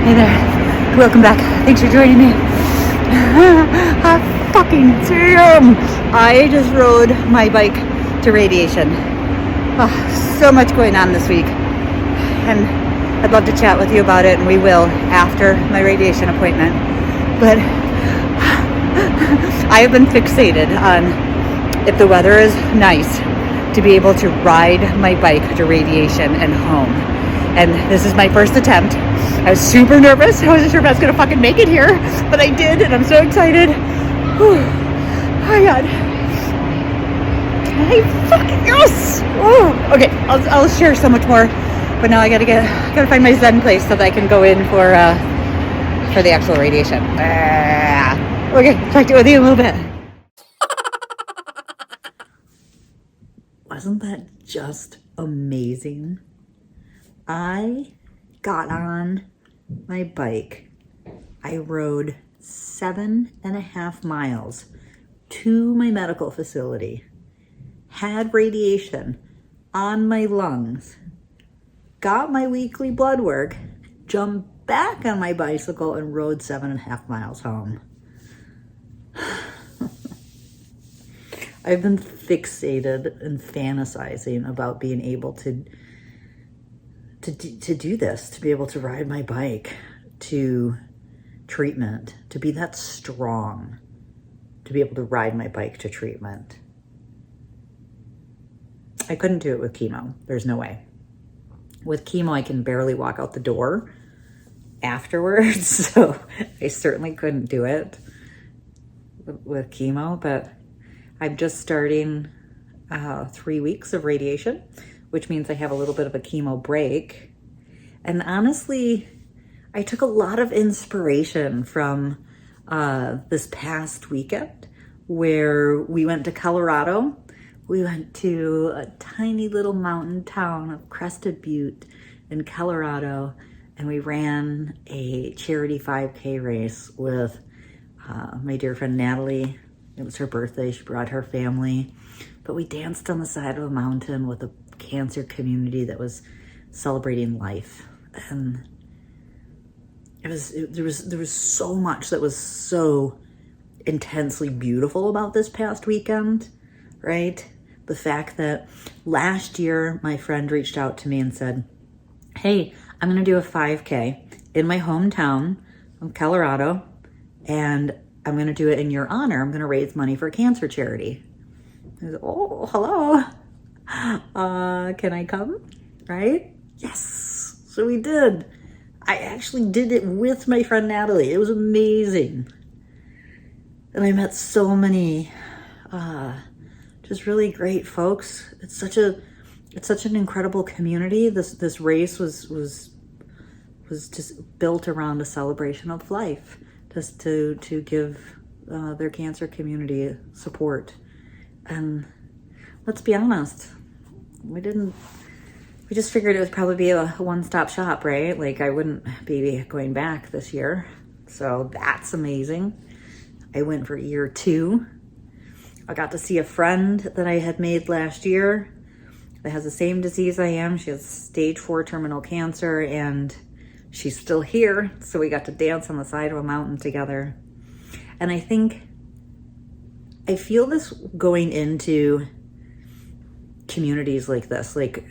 Hey there, welcome back. Thanks for joining me. Hot fucking damn! I just rode my bike to Radiation. So much going on this week, and I'd love to chat with you about it, and we will after my Radiation appointment. But I have been fixated on, if the weather is nice, to be able to ride my bike to Radiation and home. And this is my first attempt. I was super nervous. I wasn't sure if I was gonna fucking make it here, but I did, and I'm so excited. Whew. Oh my God. I fucking yes! Oh, okay, I'll share so much more, but now I gotta find my Zen place so that I can go in for the actual Radiation. Okay, talk to you with you in a little bit. Wasn't that just amazing? I got on my bike. I rode 7.5 miles to my medical facility, had radiation on my lungs, got my weekly blood work, jumped back on my bicycle and rode 7.5 miles home. I've been fixated and fantasizing about being able to do this, to be able to ride my bike to treatment, to be that strong, to be able to ride my bike to treatment. I couldn't do it with chemo. There's no way. With chemo, I can barely walk out the door afterwards, so I certainly couldn't do it with chemo, but I'm just starting 3 weeks of radiation, which means I have a little bit of a chemo break. And honestly, I took a lot of inspiration from this past weekend where we went to Colorado. We went to a tiny little mountain town of Crested Butte in Colorado, and we ran a charity 5K race with my dear friend Natalie. It was her birthday. She brought her family, but we danced on the side of a mountain with a cancer community that was celebrating life. And there was so much that was so intensely beautiful about this past weekend, right? The fact that last year my friend reached out to me and said, hey, I'm gonna do a 5K in my hometown of Colorado, and I'm gonna do it in your honor. I'm gonna raise money for a cancer charity. I was, oh, hello. Can I come? Right? Yes. So we did. I actually did it with my friend Natalie. It was amazing. And I met so many just really great folks. It's such an incredible community. This race was just built around a celebration of life, just to give their cancer community support. And let's be honest, we just figured it would probably be a one-stop shop, right? Like, I wouldn't be going back this year. So that's amazing. I went for year 2. I got to see a friend that I had made last year that has the same disease I am. She has stage 4 terminal cancer, and she's still here. So we got to dance on the side of a mountain together. And I feel this going into communities like this. Like,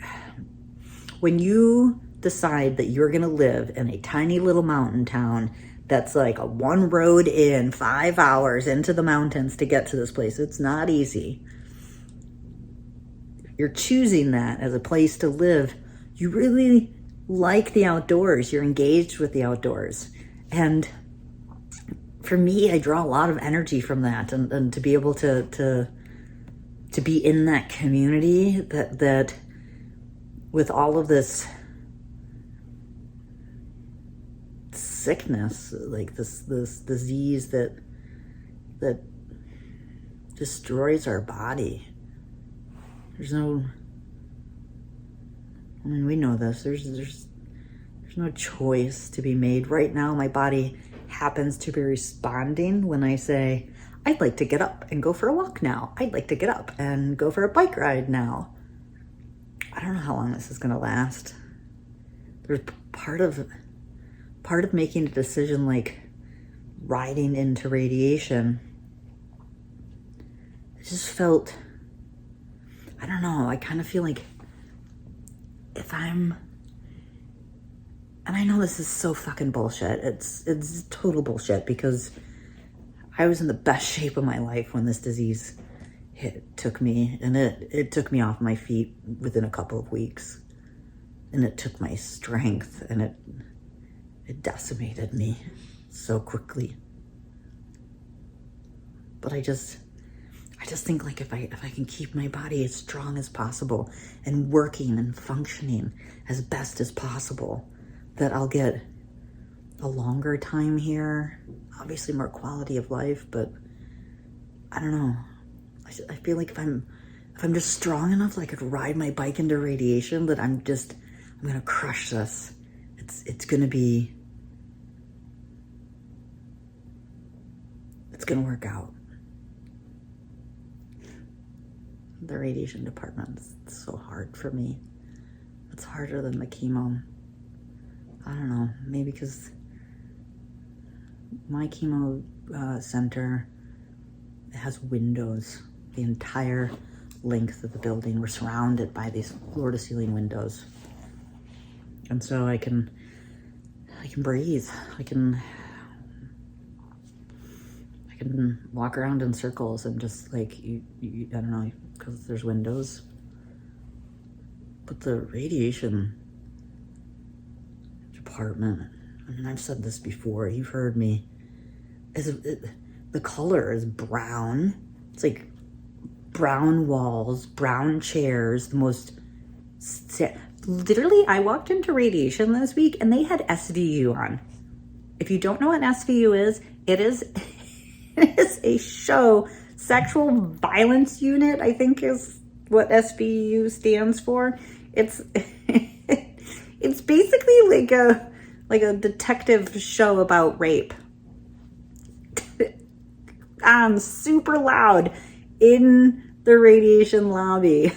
when you decide that you're gonna live in a tiny little mountain town that's like a one road in 5 hours into the mountains to get to this place, it's not easy. You're choosing that as a place to live. You really like the outdoors. You're engaged with the outdoors. And for me, I draw a lot of energy from that, and to be able to be in that community that with all of this sickness, like this disease that destroys our body. There's no, I mean, we know this. There's no choice to be made. Right now, my body happens to be responding when I say, I'd like to get up and go for a walk now. I'd like to get up and go for a bike ride now. I don't know how long this is going to last. There's part of part of making a decision like riding into radiation, it just felt, I don't know, I kind of feel like if I'm, and I know this is so fucking bullshit. It's total bullshit because I was in the best shape of my life when this disease took me, and it took me off my feet within a couple of weeks, and it took my strength, and it decimated me so quickly. But I just think like if I can keep my body as strong as possible and working and functioning as best as possible, that I'll get a longer time here, obviously more quality of life, but I don't know. I feel like if I'm just strong enough that I could ride my bike into radiation, that I'm gonna crush this. It's gonna work out. The radiation department is so hard for me. It's harder than the chemo. I don't know, maybe because my chemo center has windows. The entire length of the building, we're surrounded by these floor-to-ceiling windows, and so I can breathe. I can walk around in circles and just like I don't know, because there's windows. But the radiation department, I mean, I've said this before, you've heard me, the color is brown. It's like brown walls, brown chairs, the most, literally, I walked into radiation this week and they had SVU on. If you don't know what SVU is, it is a show, sexual violence unit, I think is what SVU stands for. It's it's basically like a detective show about rape. Super loud in the radiation lobby.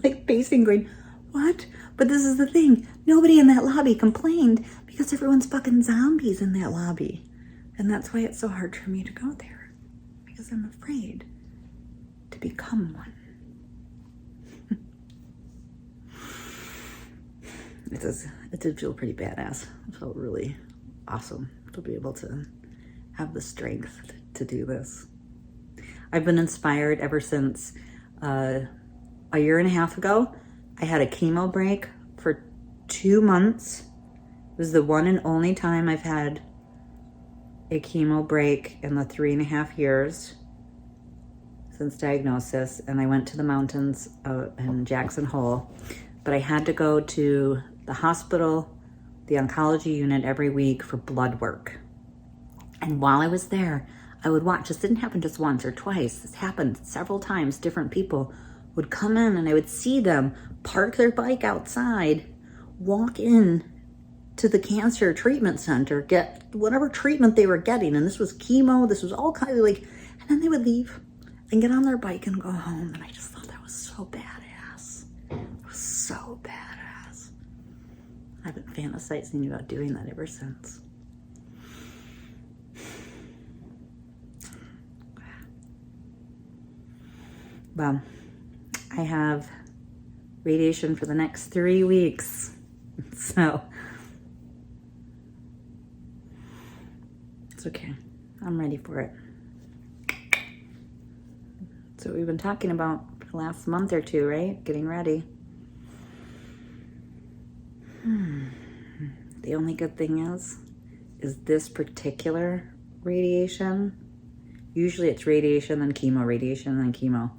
Like pacing going, what? But this is the thing. Nobody in that lobby complained because everyone's fucking zombies in that lobby. And that's why it's so hard for me to go there. Because I'm afraid to become one. It did feel pretty badass. It felt really awesome to be able to have the strength to do this. I've been inspired ever since a year and a half ago. I had a chemo break for 2 months. It was the one and only time I've had a chemo break in the 3.5 years since diagnosis. And I went to the mountains in Jackson Hole, but I had to go to the hospital, the oncology unit every week for blood work. And while I was there, I would watch. This didn't happen just once or twice. This happened several times. Different people would come in and I would see them park their bike outside, walk in to the cancer treatment center, get whatever treatment they were getting. And this was chemo. This was all kind of like, and then they would leave and get on their bike and go home. And I just thought that was so badass. It was so badass. I've been fantasizing about doing that ever since. Well, I have radiation for the next 3 weeks. So it's okay. I'm ready for it. That's what we've been talking about for the last month or two, right? Getting ready. The only good thing is this particular radiation, usually it's radiation, then chemo, radiation, then chemo.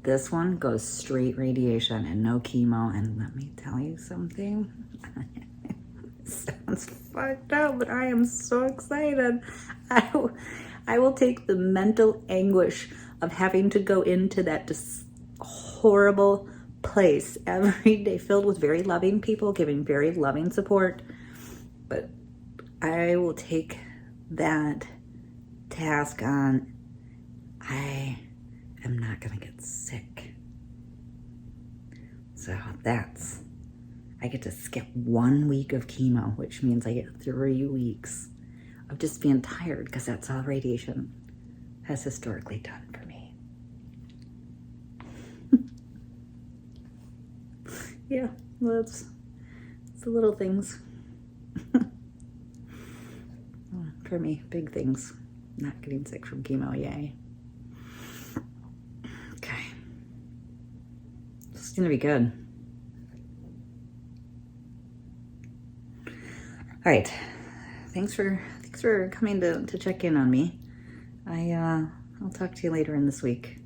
This one goes straight radiation and no chemo. And let me tell you something. It sounds fucked up, but I am so excited. I will take the mental anguish of having to go into that horrible place every day, filled with very loving people, giving very loving support. But I will take that task on. I am not gonna get sick. So I get to skip 1 week of chemo, which means I get 3 weeks of just being tired, because that's all radiation has historically done for me. Yeah, well, it's the little things. For me, big things. Not getting sick from chemo, yay. Okay. This is gonna be good. All right. Thanks for coming to check in on me. I'll talk to you later in this week.